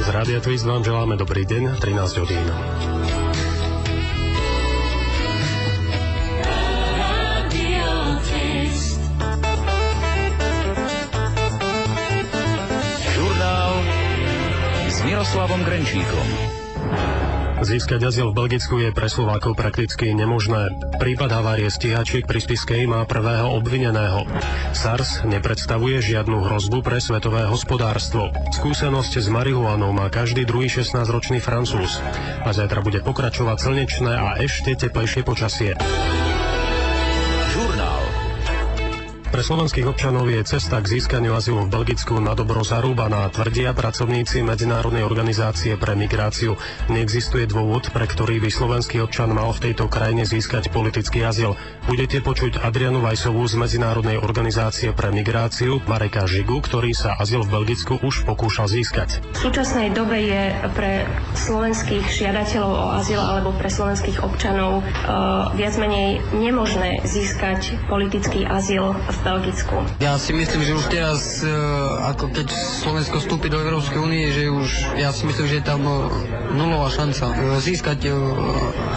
Z Rádia Twist vám želáme dobrý deň, 13 hodín. Žurnál s Miroslavom Grenčíkom. Získať azyl v Belgicku je pre Slovákov prakticky nemožné. Prípad havárie stíhačiek pri Spiskej má prvého obvineného. SARS nepredstavuje žiadnu hrozbu pre svetové hospodárstvo. Skúsenosť s marihuanou má každý druhý 16-ročný Francúz. A zajtra bude pokračovať slnečné a ešte teplejšie počasie. Žurnál. Pre slovenských občanov je cesta k získaniu azylu v Belgicku na dobro zarúbaná, tvrdia pracovníci Medzinárodnej organizácie pre migráciu. Neexistuje dôvod, pre ktorý by slovenský občan mal v tejto krajine získať politický azyl. Budete počuť Adrianu Vajsovú z Medzinárodnej organizácie pre migráciu, Mareka Žigu, ktorý sa azyl v Belgicku už pokúšal získať. V súčasnej dobe je pre slovenských žiadateľov o azyl alebo pre slovenských občanov viac menej nemožné získať politický azyl v Belgicku. Ja si myslím, že už teraz, ako keď Slovensko vstúpi do Európskej únie, že už, ja si myslím, že je tam nulová šanca získať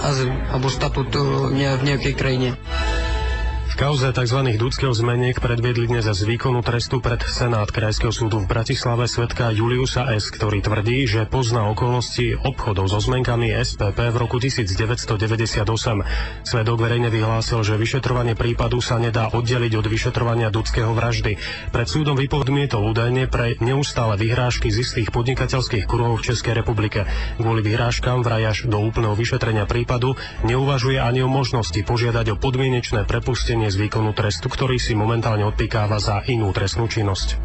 azyl alebo štatút v nejakej krajine. V kauze tzv. Dudského zmeniek predviedli dnes z výkonu trestu pred Senát Krajského súdu v Bratislave svedka Juliusa S., ktorý tvrdí, že pozná okolnosti obchodov so zmenkami SPP v roku 1998. Svedok verejne vyhlásil, že vyšetrovanie prípadu sa nedá oddeliť od vyšetrovania Dudského vraždy. Pred súdom vypovedmietol údajne pre neustále vyhrážky z istých podnikateľských kruhov v Českej republike. Kvôli vyhrážkam vraj až do úplného vyšetrenia prípadu neuvažuje ani o možnosti požiadať o podmienečné prepustenie z výkonu trestu, ktorý si momentálne odpikáva za inú trestnú činnosť.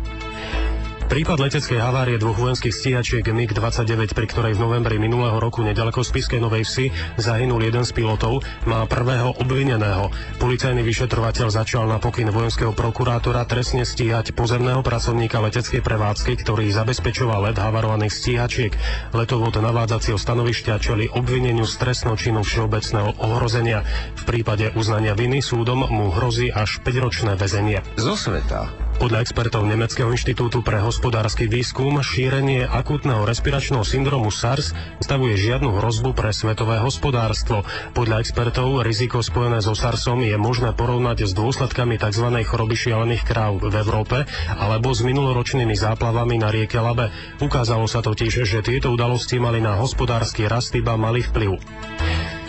Prípad leteckej havárie dvoch vojenských stíhačiek MiG-29, pri ktorej v novembri minulého roku neďaleko Spiskej Novej Vsi zahynul jeden z pilotov, má prvého obvineného. Policajný vyšetrovateľ začal na pokyn vojenského prokurátora trestne stíhať pozemného pracovníka leteckej prevádzky, ktorý zabezpečoval let havarovaných stíhačiek. Letovod navádzacieho stanovišťa čeli obvineniu z trestného činu všeobecného ohrozenia. V prípade uznania viny súdom mu hrozí až 5-ročné väzenie. Zo sveta. Podľa expertov Nemeckého inštitútu pre hospodársky výskum šírenie akútneho respiračného syndromu SARS stavuje žiadnu hrozbu pre svetové hospodárstvo. Podľa expertov riziko spojené so SARSom je možné porovnať s dôsledkami tzv. Choroby šialených kráv v Európe alebo s minuloročnými záplavami na rieke Labe. Ukázalo sa totiž, že tieto udalosti mali na hospodársky rast iba malý vplyv.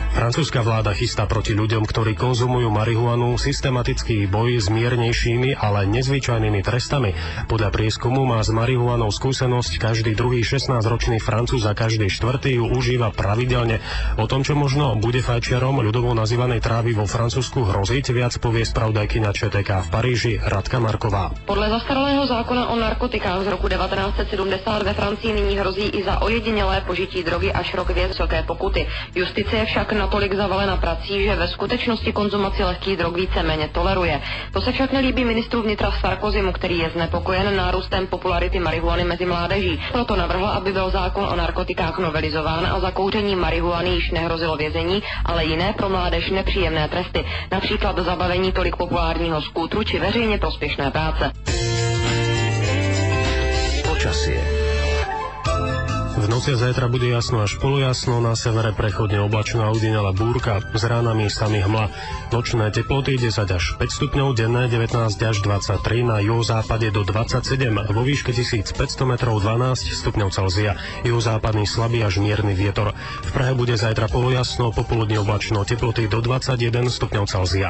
Francúzska vláda chystá proti ľuďom, ktorí konzumujú marihuanu, systematický boj s miernejšími, ale nezvyčajnými trestami. Podľa prieskumu má s marihuanou skúsenosť každý druhý 16-ročný Francúz a každý štvrtý ju užíva pravidelne. O tom, čo možno bude fajčiarom ľudovo nazývanej trávy vo Francúzsku hroziť, viac povie spravodajkyňa ČTK v Paríži Radka Marková. Podle zastaralého zákona o narkotikách z roku 1970 ve Francii nyní hrozí i za ojedinělé požití drogy až rok vysoké pokuty. Justice je však natolik zavalena prací, že ve skutečnosti konzumaci lehkých drog víceméně toleruje. To se však nelíbí ministru vnitra Sarkozymu, který je znepokojen nárůstem popularity marihuany mezi mládeží. Proto navrhl, aby byl zákon o narkotikách novelizován a za kouření marihuany již nehrozilo vězení, ale jiné pro mládež nepříjemné tresty, například zabavení tolik populárního skútru či veřejně prospěšné práce. Počasie. V noci a zajtra bude jasno až polojasno, na severe prechodne oblačná udinala búrka, z rána miestami hmla. Nočné teploty 10 až 5 stupňov, denné 19 až 23, na juhozápade do 27, vo výške 1500 metrov 12 stupňov Celzia. Juhozápadný slabý až mierny vietor. V Prahe bude zajtra polojasno, popoludne oblačno, teploty do 21 stupňov Celzia.